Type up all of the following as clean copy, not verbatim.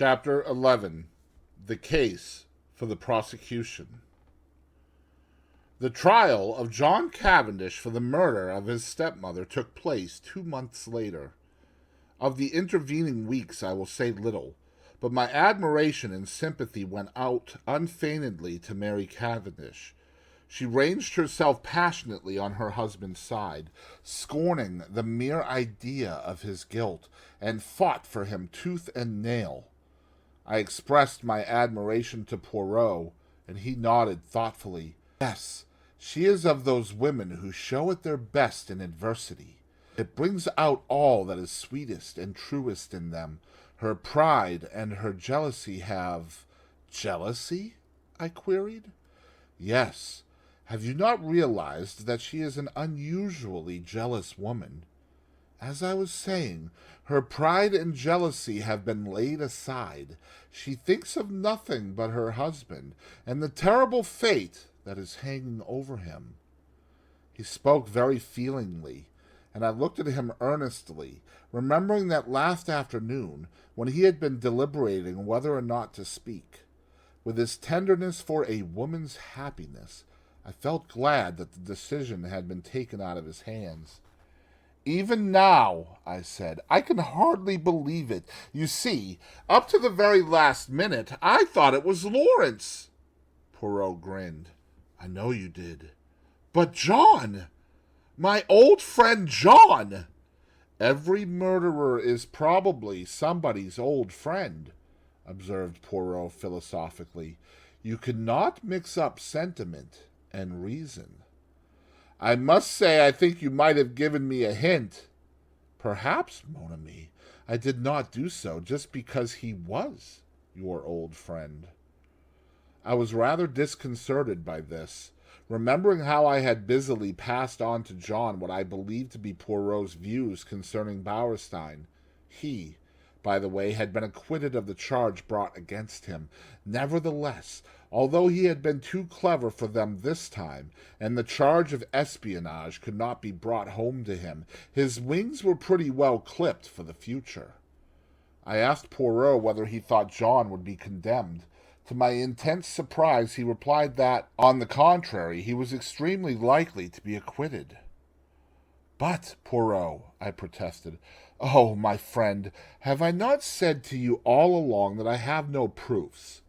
Chapter 11. The Case for the Prosecution. The trial of John Cavendish for the murder of his stepmother took place 2 months later. Of the intervening weeks I will say little, but my admiration and sympathy went out unfeignedly to Mary Cavendish. She ranged herself passionately on her husband's side, scorning the mere idea of his guilt, and fought for him tooth and nail. I expressed my admiration to Poirot, and he nodded thoughtfully. Yes, she is of those women who show at their best in adversity. It brings out all that is sweetest and truest in them. Her pride and her jealousy have— Jealousy? I queried. Yes. Have you not realized that she is an unusually jealous woman? As I was saying, her pride and jealousy have been laid aside. She thinks of nothing but her husband, and the terrible fate that is hanging over him. He spoke very feelingly, and I looked at him earnestly, remembering that last afternoon, when he had been deliberating whether or not to speak. With his tenderness for a woman's happiness, I felt glad that the decision had been taken out of his hands. Even now, I said, I can hardly believe it. You see, up to the very last minute, I thought it was Lawrence. Poirot grinned. I know you did. But John! My old friend John! Every murderer is probably somebody's old friend, observed Poirot philosophically. You cannot mix up sentiment and reason. I must say I think you might have given me a hint. Perhaps, mon ami, I did not do so just because he was your old friend. I was rather disconcerted by this, remembering how I had busily passed on to John what I believed to be Poirot's views concerning Bauerstein. He, by the way, had been acquitted of the charge brought against him. Nevertheless, although he had been too clever for them this time, and the charge of espionage could not be brought home to him, his wings were pretty well clipped for the future. I asked Poirot whether he thought John would be condemned. To my intense surprise, he replied that, on the contrary, he was extremely likely to be acquitted. But, Poirot, I protested, oh, my friend, have I not said to you all along that I have no proofs?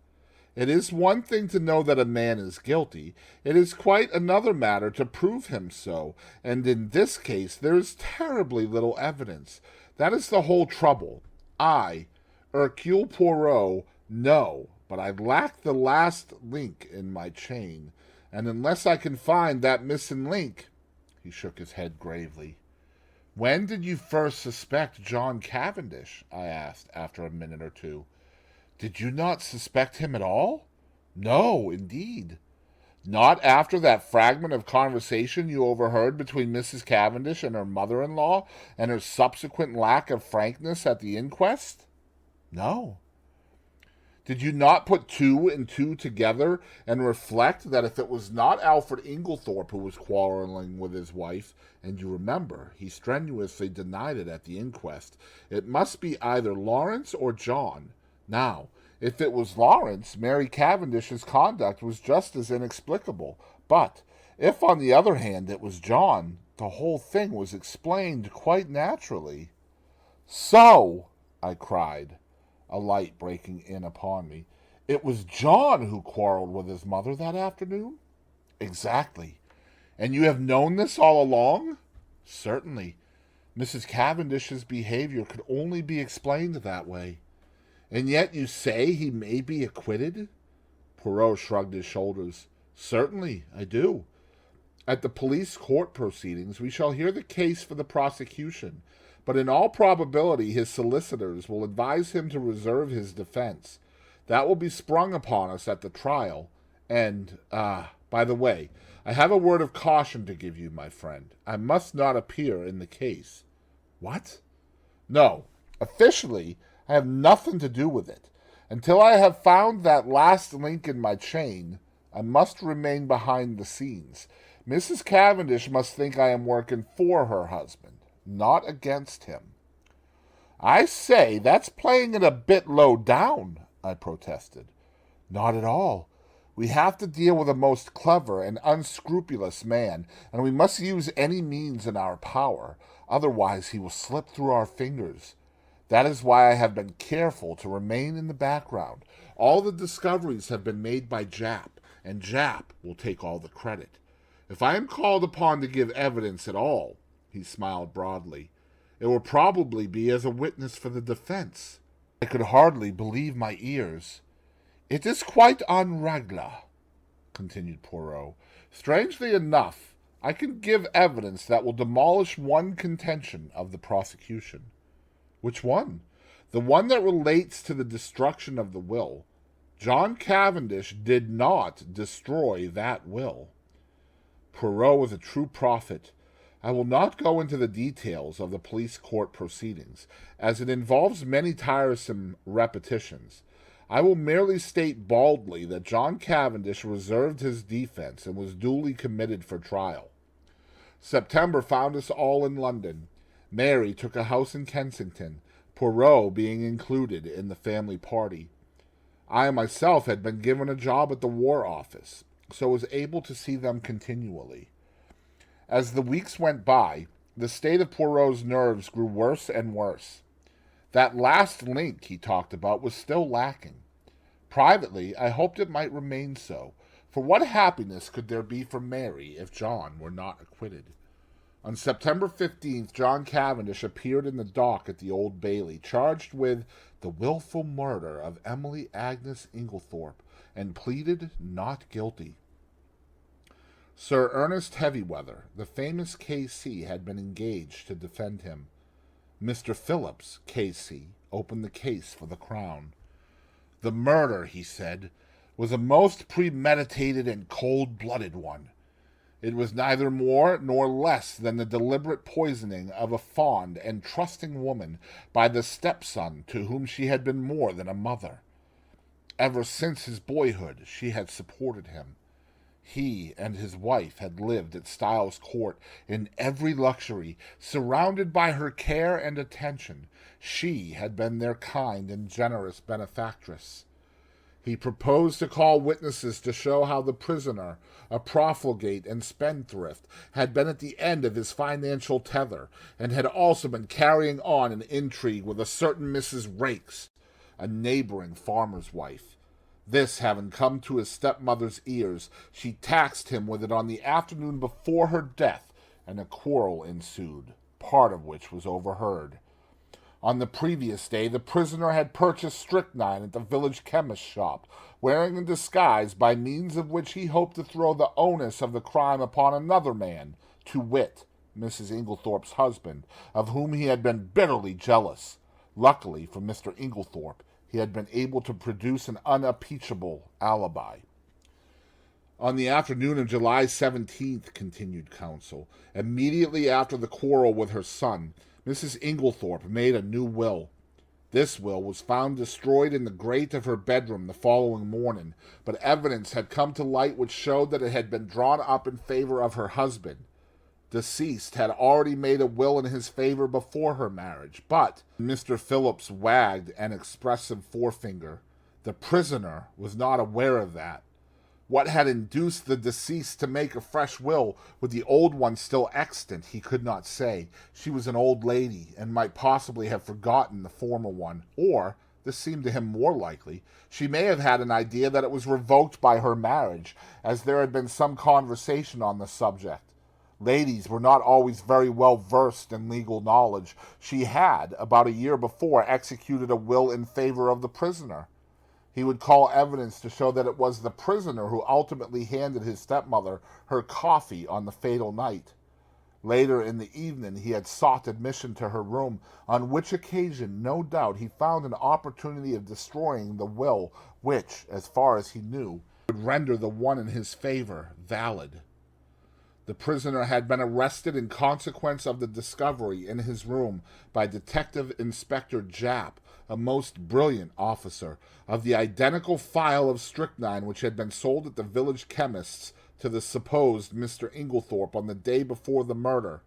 It is one thing to know that a man is guilty. It is quite another matter to prove him so, and in this case there is terribly little evidence. That is the whole trouble. I, Hercule Poirot, know, but I lack the last link in my chain, and unless I can find that missing link— He shook his head gravely. When did you first suspect John Cavendish? I asked, after a minute or two. Did you not suspect him at all? No, indeed. Not after that fragment of conversation you overheard between Mrs. Cavendish and her mother-in-law, and her subsequent lack of frankness at the inquest? No. Did you not put two and two together and reflect that if it was not Alfred Inglethorpe who was quarreling with his wife, and you remember, he strenuously denied it at the inquest, it must be either Lawrence or John. Now, if it was Lawrence, Mary Cavendish's conduct was just as inexplicable. But if, on the other hand, it was John, the whole thing was explained quite naturally. So, I cried, a light breaking in upon me, it was John who quarreled with his mother that afternoon? Exactly. And you have known this all along? Certainly. Mrs. Cavendish's behavior could only be explained that way. And yet you say he may be acquitted? Poirot shrugged his shoulders. Certainly, I do. At the police court proceedings, we shall hear the case for the prosecution, but in all probability his solicitors will advise him to reserve his defense. That will be sprung upon us at the trial. And, by the way, I have a word of caution to give you, my friend. I must not appear in the case. What? No. Officially, I have nothing to do with it. Until I have found that last link in my chain, I must remain behind the scenes. Mrs. Cavendish must think I am working for her husband, not against him. I say, that's playing it a bit low down, I protested. Not at all. We have to deal with a most clever and unscrupulous man, and we must use any means in our power. Otherwise he will slip through our fingers. That is why I have been careful to remain in the background. All the discoveries have been made by Jap, and Jap will take all the credit. If I am called upon to give evidence at all, he smiled broadly, it will probably be as a witness for the defense. I could hardly believe my ears. It is quite en règle, continued Poirot. Strangely enough, I can give evidence that will demolish one contention of the prosecution. Which one? The one that relates to the destruction of the will. John Cavendish did not destroy that will. Poirot was a true prophet. I will not go into the details of the police court proceedings, as it involves many tiresome repetitions. I will merely state baldly that John Cavendish reserved his defense and was duly committed for trial. September found us all in London. Mary took a house in Kensington, Poirot being included in the family party. I myself had been given a job at the War Office, so was able to see them continually. As the weeks went by, the state of Poirot's nerves grew worse and worse. That last link he talked about was still lacking. Privately, I hoped it might remain so, for what happiness could there be for Mary if John were not acquitted? On September 15th, John Cavendish appeared in the dock at the Old Bailey, charged with the wilful murder of Emily Agnes Inglethorpe, and pleaded not guilty. Sir Ernest Heavyweather, the famous K.C., had been engaged to defend him. Mr. Phillips, K.C., opened the case for the Crown. The murder, he said, was a most premeditated and cold-blooded one. It was neither more nor less than the deliberate poisoning of a fond and trusting woman by the stepson to whom she had been more than a mother. Ever since his boyhood she had supported him. He and his wife had lived at Styles Court in every luxury, surrounded by her care and attention. She had been their kind and generous benefactress. He proposed to call witnesses to show how the prisoner, a profligate and spendthrift, had been at the end of his financial tether, and had also been carrying on an intrigue with a certain Mrs. Raikes, a neighboring farmer's wife. This having come to his stepmother's ears, she taxed him with it on the afternoon before her death, and a quarrel ensued, part of which was overheard. On the previous day, the prisoner had purchased strychnine at the village chemist's shop, wearing a disguise by means of which he hoped to throw the onus of the crime upon another man, to wit, Mrs. Inglethorpe's husband, of whom he had been bitterly jealous. Luckily for Mr. Inglethorpe, he had been able to produce an unimpeachable alibi. On the afternoon of July 17th, continued counsel, immediately after the quarrel with her son, Mrs. Inglethorpe made a new will. This will was found destroyed in the grate of her bedroom the following morning, but evidence had come to light which showed that it had been drawn up in favor of her husband. Deceased had already made a will in his favor before her marriage, but Mr. Phillips wagged an expressive forefinger. The prisoner was not aware of that. What had induced the deceased to make a fresh will with the old one still extant, he could not say. She was an old lady, and might possibly have forgotten the former one, or, this seemed to him more likely, she may have had an idea that it was revoked by her marriage, as there had been some conversation on the subject. Ladies were not always very well versed in legal knowledge. She had, about a year before, executed a will in favor of the prisoner. He would call evidence to show that it was the prisoner who ultimately handed his stepmother her coffee on the fatal night. Later in the evening he had sought admission to her room, on which occasion, no doubt, he found an opportunity of destroying the will which, as far as he knew, would render the one in his favor valid. The prisoner had been arrested in consequence of the discovery in his room by Detective Inspector Japp, a most brilliant officer, of the identical phial of strychnine which had been sold at the village chemist's to the supposed Mr. Inglethorpe on the day before the murder.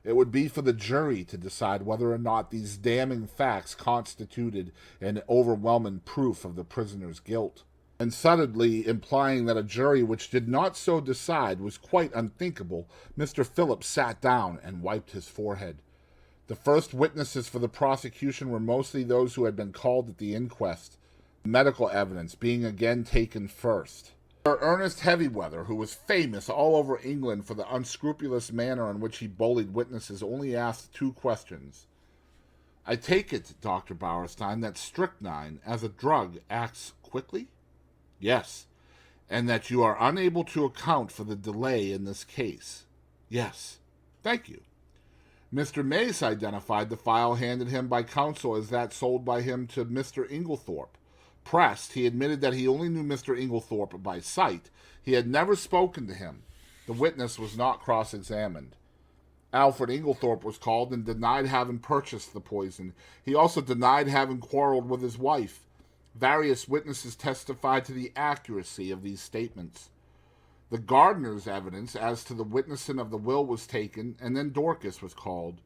It would be for the jury to decide whether or not these damning facts constituted an overwhelming proof of the prisoner's guilt. And suddenly implying that a jury which did not so decide was quite unthinkable, Mr. Phillips sat down and wiped his forehead. The first witnesses for the prosecution were mostly those who had been called at the inquest, medical evidence being again taken first. Sir Ernest Heavyweather, who was famous all over England for the unscrupulous manner in which he bullied witnesses, only asked 2 questions. I take it, Dr. Bowerstein, that strychnine, as a drug, acts quickly? Yes. And that you are unable to account for the delay in this case? Yes. Thank you. Mr. Mace identified the file handed him by counsel as that sold by him to Mr. Inglethorpe. Pressed, he admitted that he only knew Mr. Inglethorpe by sight. He had never spoken to him. The witness was not cross-examined. Alfred Inglethorpe was called and denied having purchased the poison. He also denied having quarreled with his wife. Various witnesses testified to the accuracy of these statements. The gardener's evidence as to the witnessing of the will was taken, and then Dorcas was called.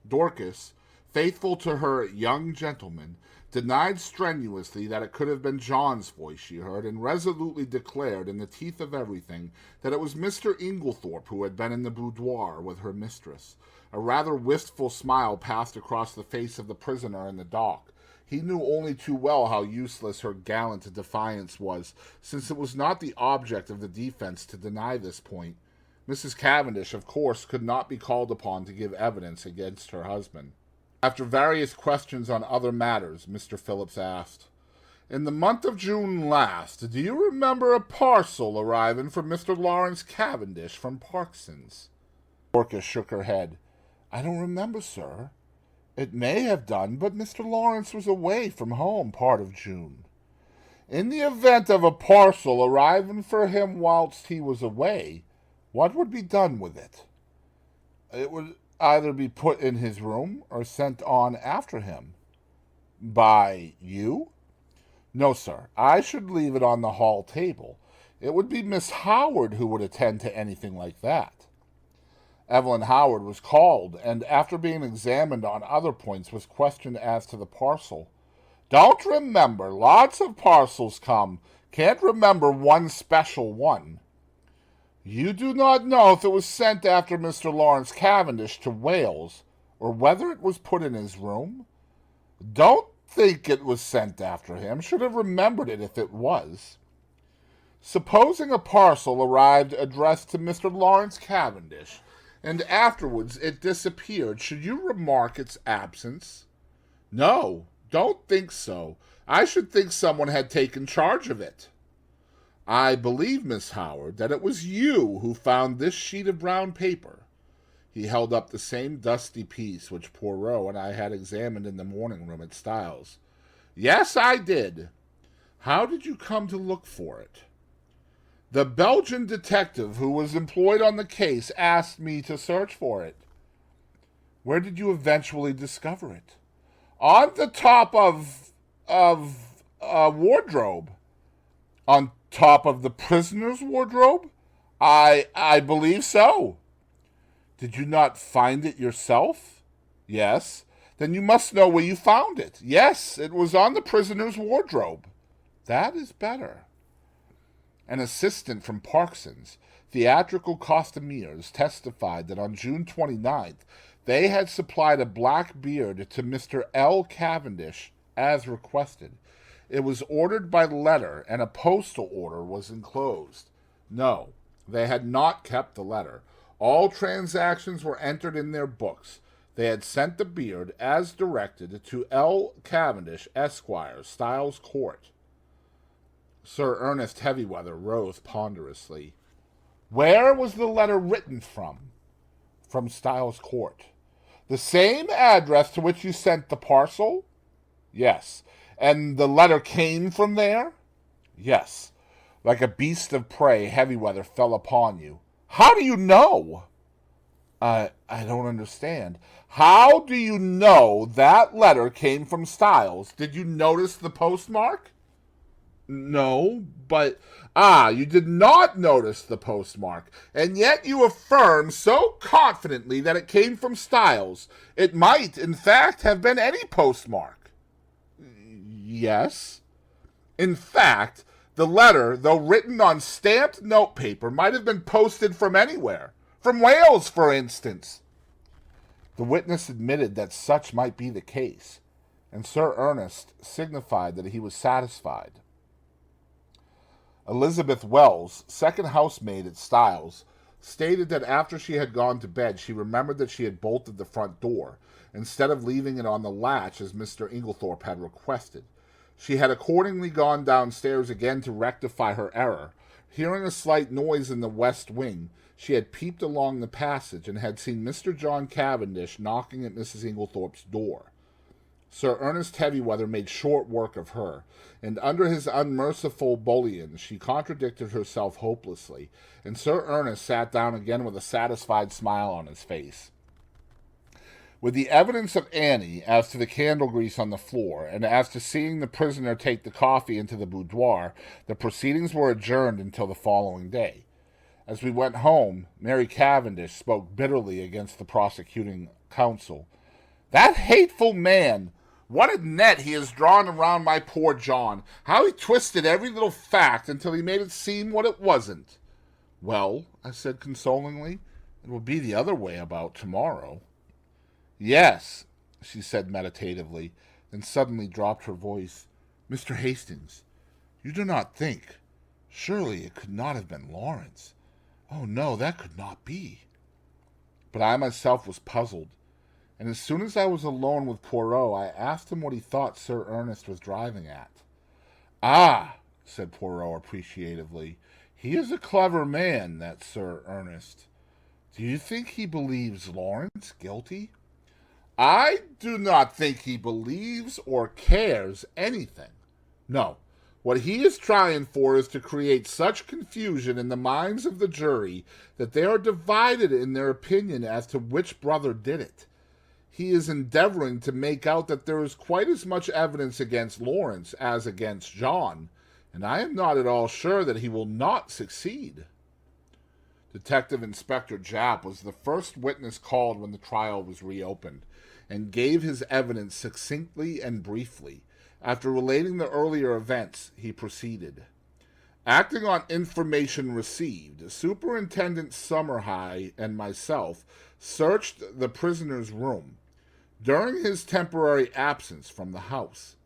Dorcas, faithful to her young gentleman, denied strenuously that it could have been John's voice she heard, and resolutely declared, in the teeth of everything, that it was Mr. Inglethorpe who had been in the boudoir with her mistress. A rather wistful smile passed across the face of the prisoner in the dock. He knew only too well how useless her gallant defiance was, since it was not the object of the defense to deny this point. Mrs. Cavendish, of course, could not be called upon to give evidence against her husband. After various questions on other matters, Mr. Phillips asked, "In the month of June last, do you remember a parcel arriving from Mr. Lawrence Cavendish from Parkson's?" Dorcas shook her head. "I don't remember, sir. It may have done, but Mr. Lawrence was away from home part of June." "In the event of a parcel arriving for him whilst he was away, what would be done with it?" "It would either be put in his room or sent on after him." "By you?" "No, sir. I should leave it on the hall table. It would be Miss Howard who would attend to anything like that." Evelyn Howard was called, and after being examined on other points was questioned as to the parcel. "Don't remember. Lots of parcels come. Can't remember one special one." "You do not know if it was sent after Mr. Lawrence Cavendish to Wales, or whether it was put in his room?" "Don't think it was sent after him. Should have remembered it if it was." "Supposing a parcel arrived addressed to Mr. Lawrence Cavendish, and afterwards it disappeared, should you remark its absence?" "No, don't think so. I should think someone had taken charge of it." "I believe, Miss Howard, that it was you who found this sheet of brown paper." He held up the same dusty piece which Poirot and I had examined in the morning room at Styles. "Yes, I did." "How did you come to look for it?" "The Belgian detective who was employed on the case asked me to search for it." "Where did you eventually discover it?" "On the top of a wardrobe." "On top of the prisoner's wardrobe?" I believe so." "Did you not find it yourself?" "Yes." "Then you must know where you found it." "Yes, it was on the prisoner's wardrobe." "That is better." An assistant from Parkson's, theatrical costumiers, testified that on June 29th they had supplied a black beard to Mr. L. Cavendish as requested. It was ordered by letter, and a postal order was enclosed. No, they had not kept the letter. All transactions were entered in their books. They had sent the beard, as directed, to L. Cavendish, Esquire, Styles Court. Sir Ernest Heavyweather rose ponderously. "Where was the letter written from?" "From Styles Court." "The same address to which you sent the parcel?" "Yes." "And the letter came from there?" "Yes." Like a beast of prey, Heavyweather fell upon you. "How do you know?" I don't understand." "How do you know that letter came from Styles? Did you notice the postmark?" No, but... you did not notice the postmark, and yet you affirm so confidently that it came from Styles. It might, in fact, have been any postmark. Yes. In fact, the letter, though written on stamped notepaper, might have been posted from anywhere. From Wales, for instance. The witness admitted that such might be the case, and Sir Ernest signified that he was satisfied. Elizabeth Wells, second housemaid at Styles, stated that after she had gone to bed, she remembered that she had bolted the front door, instead of leaving it on the latch as Mr. Inglethorpe had requested. She had accordingly gone downstairs again to rectify her error. Hearing a slight noise in the west wing, she had peeped along the passage and had seen Mr. John Cavendish knocking at Mrs. Inglethorpe's door. Sir Ernest Heavyweather made short work of her, and under his unmerciful bullion she contradicted herself hopelessly, and Sir Ernest sat down again with a satisfied smile on his face. With the evidence of Annie as to the candle grease on the floor, and as to seeing the prisoner take the coffee into the boudoir, the proceedings were adjourned until the following day. As we went home, Mary Cavendish spoke bitterly against the prosecuting counsel. "That hateful man! What a net he has drawn around my poor John! How he twisted every little fact until he made it seem what it wasn't." "Well," I said consolingly, "it will be the other way about tomorrow." "Yes," she said meditatively, then suddenly dropped her voice. "Mr. Hastings, you do not think... Surely it could not have been Lawrence. Oh, no, that could not be." But I myself was puzzled, and as soon as I was alone with Poirot, I asked him what he thought Sir Ernest was driving at. "Ah," said Poirot appreciatively, "he is a clever man, that Sir Ernest. Do you think he believes Lawrence guilty?" "I do not think he believes or cares anything. No. What he is trying for is to create such confusion in the minds of the jury that they are divided in their opinion as to which brother did it. He is endeavoring to make out that there is quite as much evidence against Lawrence as against John, and I am not at all sure that he will not succeed." Detective Inspector Japp was the first witness called when the trial was reopened, and gave his evidence succinctly and briefly. After relating the earlier events, he proceeded. "Acting on information received, Superintendent Summerhigh and myself searched the prisoner's room during his temporary absence from the house.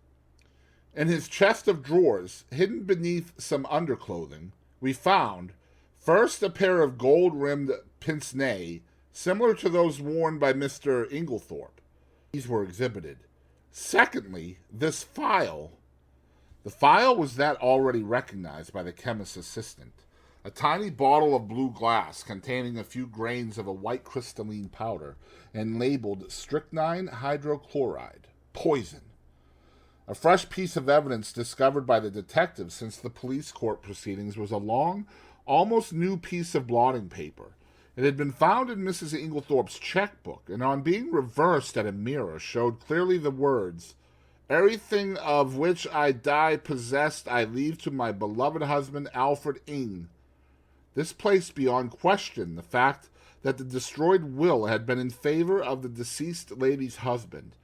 In his chest of drawers, hidden beneath some underclothing, we found, first, a pair of gold-rimmed pince-nez similar to those worn by Mr. Inglethorpe. These were exhibited. Secondly, this phial. The phial was that already recognized by the chemist's assistant, a tiny bottle of blue glass containing a few grains of a white crystalline powder and labeled strychnine hydrochloride, poison. A fresh piece of evidence discovered by the detective since the police court proceedings was a long, almost new piece of blotting paper. It had been found in Mrs. Inglethorpe's checkbook, and on being reversed at a mirror showed clearly the words, "Everything of which I die possessed I leave to my beloved husband Alfred Ing." This placed beyond question the fact that the destroyed will had been in favor of the deceased lady's husband.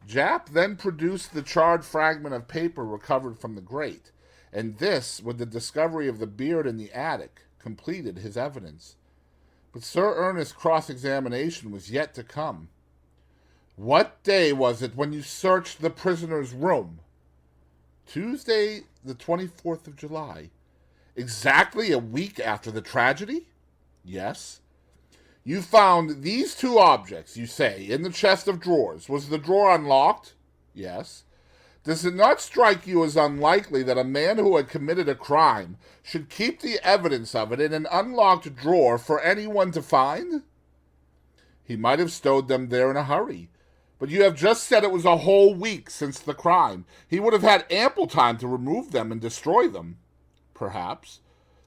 Japp then produced the charred fragment of paper recovered from the grate, and this, with the discovery of the beard in the attic, completed his evidence. But Sir Ernest's cross-examination was yet to come. "What day was it when you searched the prisoner's room?" "Tuesday, the 24th of July. "Exactly a week after the tragedy?" "Yes." "You found these two objects, you say, in the chest of drawers. Was the drawer unlocked?" "Yes." "Does it not strike you as unlikely that a man who had committed a crime should keep the evidence of it in an unlocked drawer for anyone to find?" "He might have stowed them there in a hurry. But you have just said it was a whole week since the crime. He would have had ample time to remove them and destroy them." "Perhaps."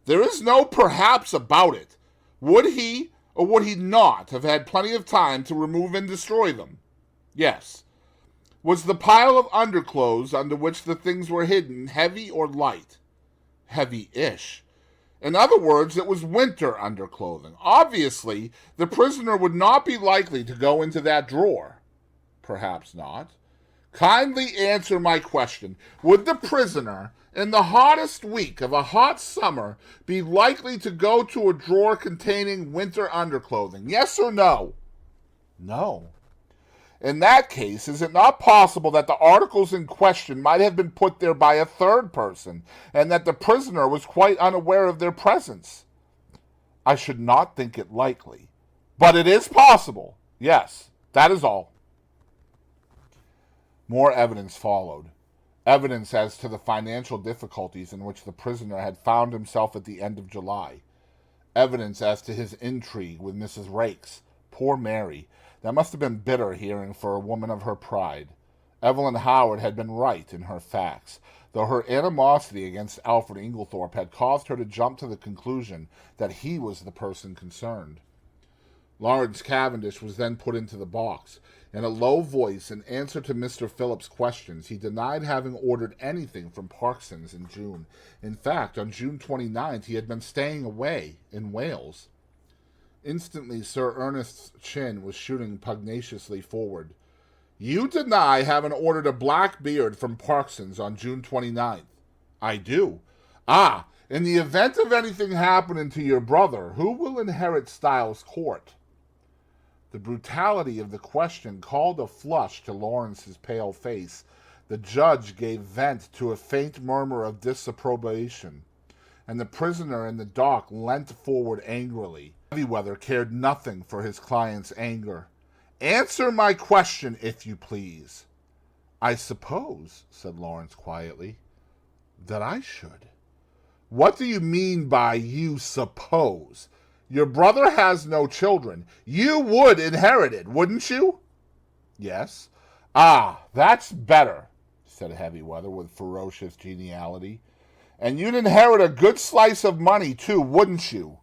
"There is no perhaps about it. Would he or would he not have had plenty of time to remove and destroy them?" "Yes." Was the pile of underclothes under which the things were hidden heavy or light? Heavy-ish. In other words, it was winter underclothing. Obviously, the prisoner would not be likely to go into that drawer. Perhaps not. Kindly answer my question. Would the prisoner, in the hottest week of a hot summer, be likely to go to a drawer containing winter underclothing? Yes or no? No. In that case, is it not possible that the articles in question might have been put there by a third person, and that the prisoner was quite unaware of their presence? I should not think it likely. But it is possible. Yes, that is all. More evidence followed. Evidence as to the financial difficulties in which the prisoner had found himself at the end of July. Evidence as to his intrigue with Mrs. Raikes. Poor Mary. That must have been bitter hearing for a woman of her pride. Evelyn Howard had been right in her facts, though her animosity against Alfred Inglethorpe had caused her to jump to the conclusion that he was the person concerned. Lawrence Cavendish was then put into the box. In a low voice, in answer to Mr. Phillips' questions, he denied having ordered anything from Parkson's in June. In fact, on June 29th, he had been staying away in Wales. Instantly, Sir Ernest's chin was shooting pugnaciously forward. You deny having ordered a black beard from Parkson's on June 29th. I do. Ah, in the event of anything happening to your brother, who will inherit Styles Court? The brutality of the question called a flush to Lawrence's pale face. The judge gave vent to a faint murmur of disapprobation, and the prisoner in the dock leant forward angrily. Heavyweather cared nothing for his client's anger. Answer my question, if you please. I suppose, said Lawrence quietly, that I should. What do you mean by you suppose? Your brother has no children. You would inherit it, wouldn't you? Yes. Ah, that's better, said Heavyweather with ferocious geniality. And you'd inherit a good slice of money, too, wouldn't you?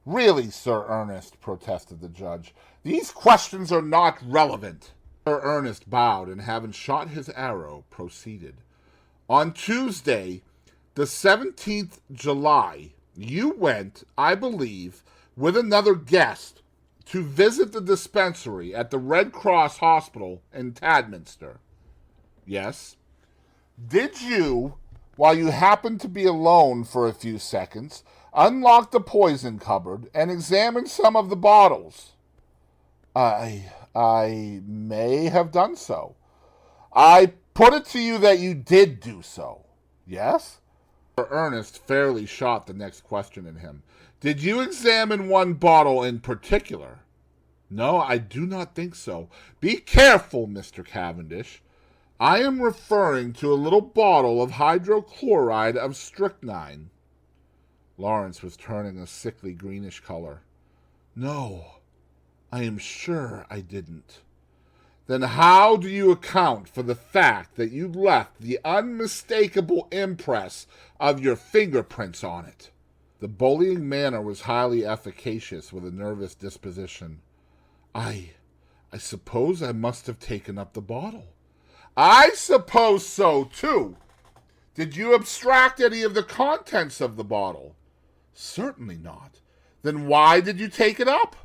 Really, Sir Ernest, protested the judge, these questions are not relevant. Sir Ernest bowed and, having shot his arrow, proceeded. On Tuesday, the 17th July, you went, I believe, with another guest to visit the dispensary at the Red Cross Hospital in Tadminster. Yes. Did you, while you happened to be alone for a few seconds, unlock the poison cupboard and examine some of the bottles? I may have done so. I put it to you that you did do so. Yes? Sir Ernest fairly shot the next question at him. Did you examine one bottle in particular? No, I do not think so. Be careful, Mr. Cavendish. I am referring to a little bottle of hydrochloride of strychnine. Lawrence was turning a sickly greenish color. No, I am sure I didn't. Then how do you account for the fact that you left the unmistakable impress of your fingerprints on it? The bullying manner was highly efficacious with a nervous disposition. I suppose I must have taken up the bottle. I suppose so, too. Did you abstract any of the contents of the bottle? Certainly not. Then why did you take it up?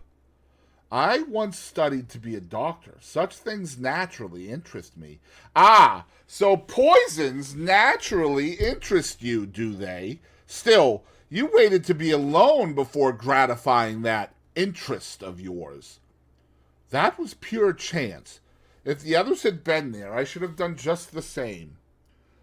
I once studied to be a doctor. Such things naturally interest me. Ah, so poisons naturally interest you, do they? Still, you waited to be alone before gratifying that interest of yours. That was pure chance. If the others had been there, I should have done just the same.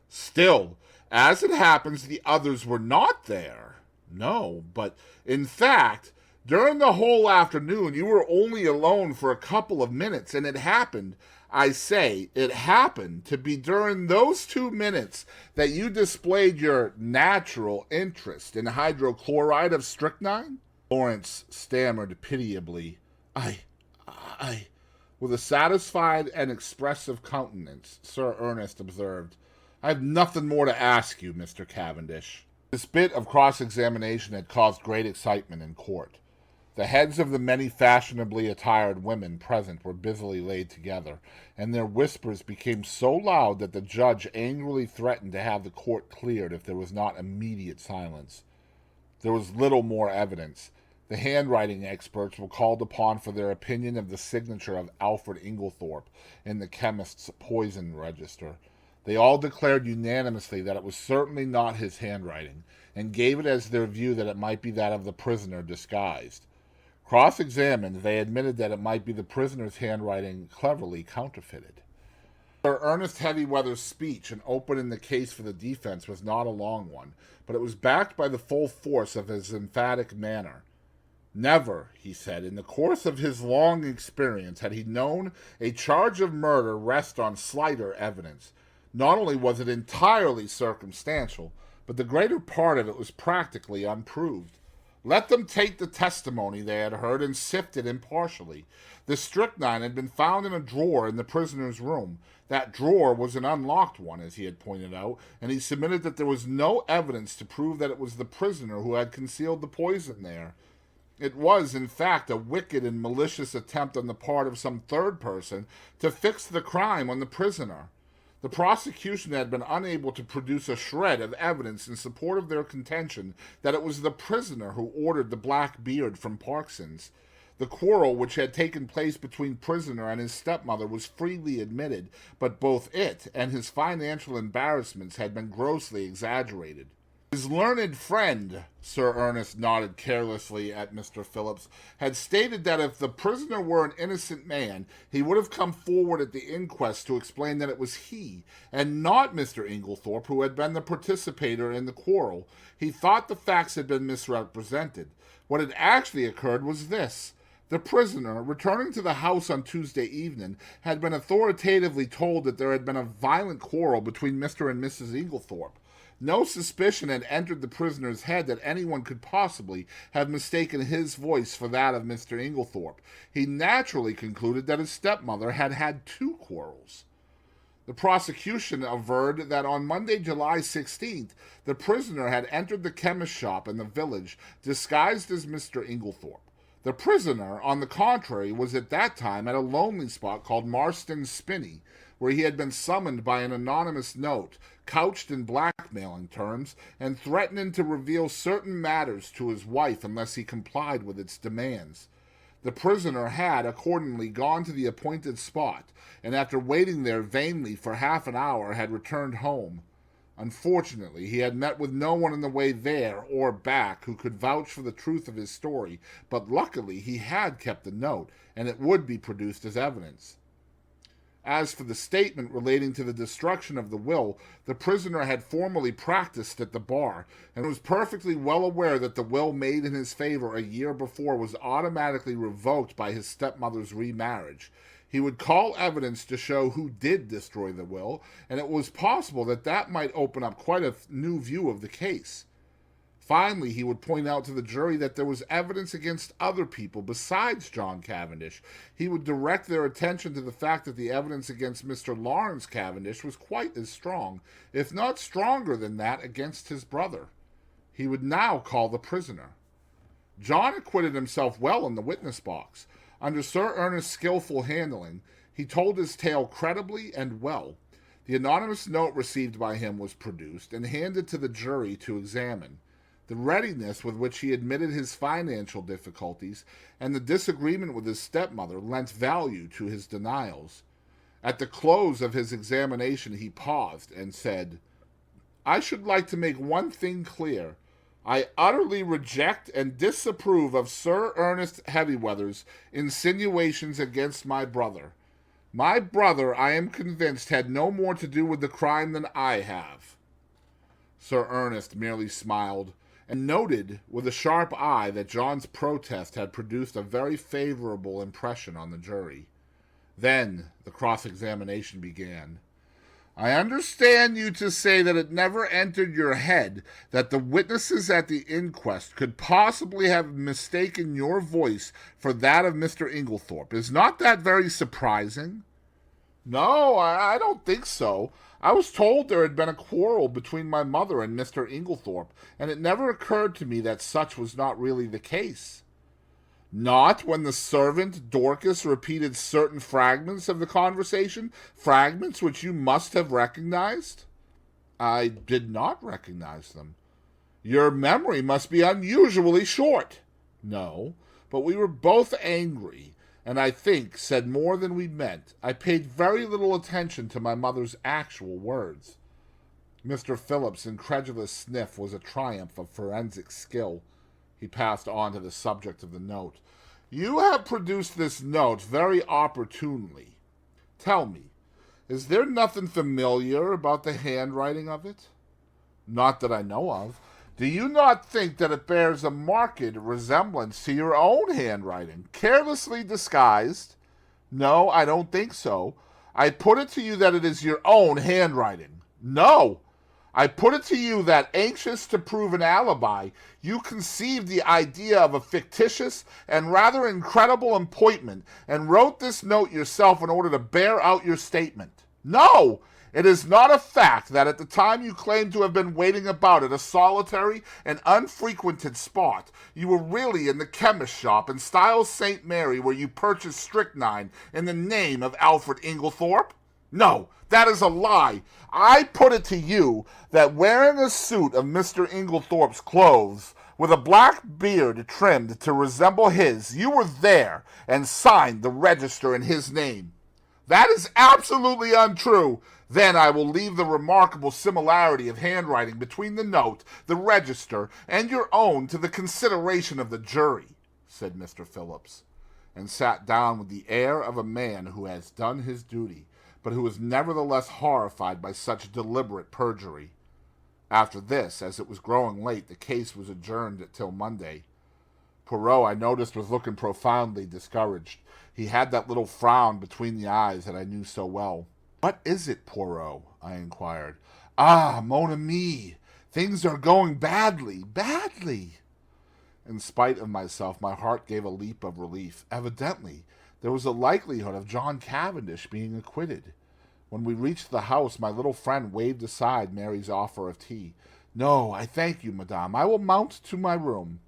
Still, as it happens, the others were not there. No, but in fact, during the whole afternoon, you were only alone for a couple of minutes, and it happened, I say, it happened to be during those 2 minutes that you displayed your natural interest in hydrochloride of strychnine? Lawrence stammered pitiably, I... With a satisfied and expressive countenance, Sir Ernest observed, I have nothing more to ask you, Mr. Cavendish. This bit of cross-examination had caused great excitement in court. The heads of the many fashionably attired women present were busily laid together, and their whispers became so loud that the judge angrily threatened to have the court cleared if there was not immediate silence. There was little more evidence. The handwriting experts were called upon for their opinion of the signature of Alfred Inglethorpe in the chemist's poison register. They all declared unanimously that it was certainly not his handwriting, and gave it as their view that it might be that of the prisoner disguised. Cross-examined, they admitted that it might be the prisoner's handwriting cleverly counterfeited. Sir Ernest Heavyweather's speech in opening the case for the defense was not a long one, but it was backed by the full force of his emphatic manner. Never, he said, in the course of his long experience had he known a charge of murder rest on slighter evidence. Not only was it entirely circumstantial, but the greater part of it was practically unproved. Let them take the testimony they had heard and sift it impartially. The strychnine had been found in a drawer in the prisoner's room. That drawer was an unlocked one, as he had pointed out, and he submitted that there was no evidence to prove that it was the prisoner who had concealed the poison there. It was, in fact, a wicked and malicious attempt on the part of some third person to fix the crime on the prisoner. The prosecution had been unable to produce a shred of evidence in support of their contention that it was the prisoner who ordered the black beard from Parkson's. The quarrel which had taken place between prisoner and his stepmother was freely admitted, but both it and his financial embarrassments had been grossly exaggerated. His learned friend, Sir Ernest nodded carelessly at Mr. Phillips, had stated that if the prisoner were an innocent man, he would have come forward at the inquest to explain that it was he, and not Mr. Inglethorpe, who had been the participator in the quarrel. He thought the facts had been misrepresented. What had actually occurred was this. The prisoner, returning to the house on Tuesday evening, had been authoritatively told that there had been a violent quarrel between Mr. and Mrs. Inglethorpe. No suspicion had entered the prisoner's head that anyone could possibly have mistaken his voice for that of Mr. Inglethorpe. He naturally concluded that his stepmother had had two quarrels. The prosecution averred that on Monday, July 16th, the prisoner had entered the chemist shop in the village disguised as Mr. Inglethorpe. The prisoner, on the contrary, was at that time at a lonely spot called Marston's Spinney, where he had been summoned by an anonymous note, couched in blackmailing terms, and threatening to reveal certain matters to his wife unless he complied with its demands. The prisoner had accordingly gone to the appointed spot, and after waiting there vainly for half an hour had returned home. Unfortunately, he had met with no one on the way there or back who could vouch for the truth of his story, but luckily he had kept the note, and it would be produced as evidence. As for the statement relating to the destruction of the will, the prisoner had formerly practiced at the bar, and was perfectly well aware that the will made in his favor a year before was automatically revoked by his stepmother's remarriage. He would call evidence to show who did destroy the will, and it was possible that that might open up quite a new view of the case. Finally, he would point out to the jury that there was evidence against other people besides John Cavendish. He would direct their attention to the fact that the evidence against Mr. Lawrence Cavendish was quite as strong, if not stronger than that against his brother. He would now call the prisoner. John acquitted himself well in the witness box. Under Sir Ernest's skillful handling, he told his tale credibly and well. The anonymous note received by him was produced and handed to the jury to examine. The readiness with which he admitted his financial difficulties and the disagreement with his stepmother lent value to his denials. At the close of his examination he paused and said, "I should like to make one thing clear. I utterly reject and disapprove of Sir Ernest Heavyweather's insinuations against my brother. My brother, I am convinced, had no more to do with the crime than I have." Sir Ernest merely smiled, and noted with a sharp eye that John's protest had produced a very favorable impression on the jury. Then the cross-examination began. "I understand you to say that it never entered your head that the witnesses at the inquest could possibly have mistaken your voice for that of Mr. Inglethorpe. Is not that very surprising?" "No, I don't think so. I was told there had been a quarrel between my mother and Mr. Inglethorpe, and it never occurred to me that such was not really the case." Not when the servant Dorcas repeated certain fragments of the conversation, fragments which you must have recognized? I did not recognize them. Your memory must be unusually short. No, but we were both angry, and I think said more than we meant. I paid very little attention to my mother's actual words. Mr. Phillips' incredulous sniff was a triumph of forensic skill. He passed on to the subject of the note. You have produced this note very opportunely. Tell me, is there nothing familiar about the handwriting of it? Not that I know of. Do you not think that it bears a marked resemblance to your own handwriting, carelessly disguised? No, I don't think so. I put it to you that it is your own handwriting. No! I put it to you that, anxious to prove an alibi, you conceived the idea of a fictitious and rather incredible appointment and wrote this note yourself in order to bear out your statement. No! It is not a fact that at the time you claim to have been waiting about at a solitary and unfrequented spot, you were really in the chemist shop in Styles St. Mary where you purchased strychnine in the name of Alfred Inglethorpe? No, that is a lie. I put it to you that wearing a suit of Mr. Inglethorpe's clothes, with a black beard trimmed to resemble his, you were there and signed the register in his name. That is absolutely untrue. Then I will leave the remarkable similarity of handwriting between the note, the register, and your own to the consideration of the jury, said Mr. Phillips, and sat down with the air of a man who has done his duty, but who is nevertheless horrified by such deliberate perjury. After this, as it was growing late, the case was adjourned till Monday. Poirot, I noticed, was looking profoundly discouraged. He had that little frown between the eyes that I knew so well. What is it, Poirot? I inquired. Ah, mon ami, things are going badly. In spite of myself, my heart gave a leap of relief. Evidently, there was a likelihood of John Cavendish being acquitted. When we reached the house, my little friend waved aside Mary's offer of tea. No, I thank you, madame. I will mount to my room.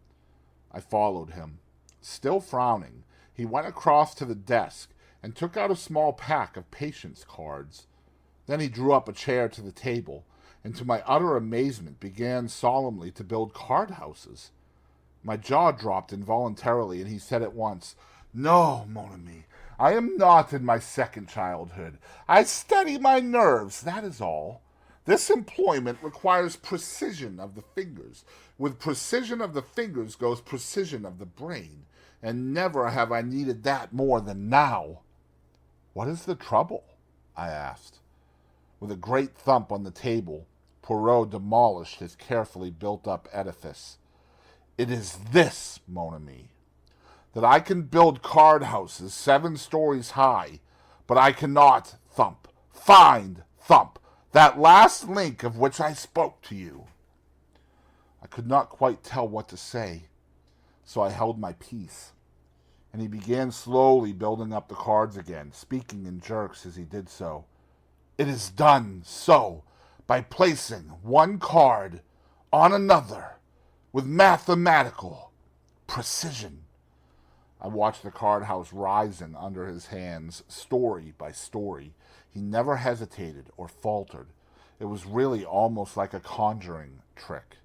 I followed him. Still frowning, he went across to the desk and took out a small pack of patience cards. Then he drew up a chair to the table, and to my utter amazement began solemnly to build card houses. My jaw dropped involuntarily, and he said at once, No, mon ami, I am not in my second childhood. I steady my nerves, that is all. This employment requires precision of the fingers. With precision of the fingers goes precision of the brain, and never have I needed that more than now. What is the trouble? I asked. With a great thump on the table, Poirot demolished his carefully built-up edifice. It is this, mon ami, that I can build card houses 7 stories high, but I cannot find that last link of which I spoke to you. I could not quite tell what to say, so I held my peace, and he began slowly building up the cards again, speaking in jerks as he did so. It is done so, by placing one card on another with mathematical precision. I watched the card house rising under his hands, story by story. He never hesitated or faltered. It was really almost like a conjuring trick.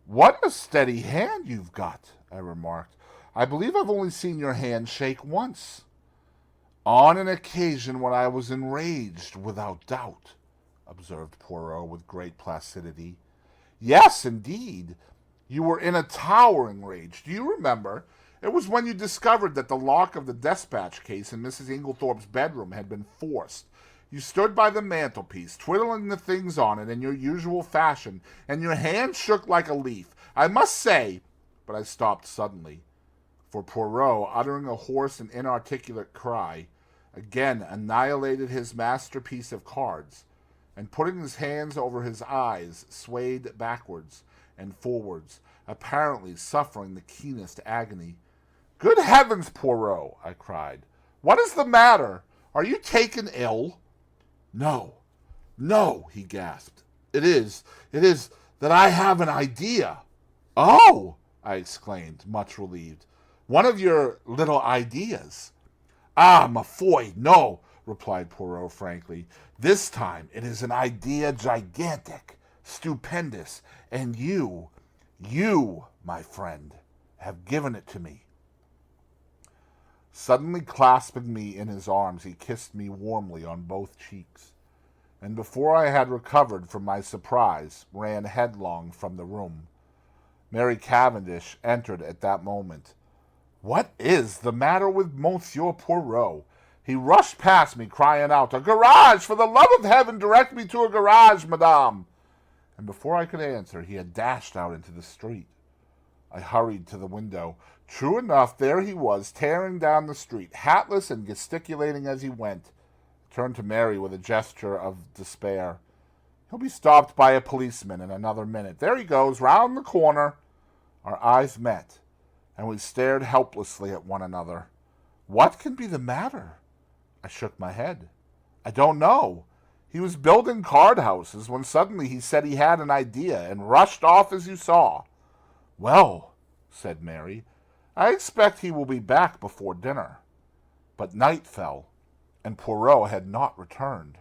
What a steady hand you've got, I remarked. I believe I've only seen your hand shake once. On an occasion when I was enraged, without doubt, observed Poirot with great placidity. Yes, indeed. You were in a towering rage. Do you remember? It was when you discovered that the lock of the despatch case in Mrs. Inglethorpe's bedroom had been forced. You stood by the mantelpiece, twiddling the things on it in your usual fashion, and your hand shook like a leaf. I must say, but I stopped suddenly, for Poirot, uttering a hoarse and inarticulate cry, again annihilated his masterpiece of cards, and putting his hands over his eyes, swayed backwards and forwards, apparently suffering the keenest agony. Good heavens, Poirot, I cried. What is the matter? Are you taken ill? No, he gasped. It is that I have an idea. Oh, I exclaimed, much relieved. One of your little ideas. Ah, ma foi, no, replied Poirot frankly. This time it is an idea gigantic, stupendous, and you, my friend, have given it to me. Suddenly clasping me in his arms, he kissed me warmly on both cheeks, and before I had recovered from my surprise, ran headlong from the room. Mary Cavendish entered at that moment. "What is the matter with Monsieur Poirot?" He rushed past me, crying out, "A garage! For the love of heaven, direct me to a garage, madame!" And before I could answer, he had dashed out into the street. I hurried to the window. True enough, there he was, tearing down the street, hatless and gesticulating as he went. I turned to Mary with a gesture of despair. "He'll be stopped by a policeman in another minute. There he goes, round the corner." Our eyes met, and we stared helplessly at one another. What can be the matter? I shook my head. I don't know. He was building card houses when suddenly he said he had an idea and rushed off as you saw. "Well," said Mary, "I expect he will be back before dinner." But night fell, and Poirot had not returned.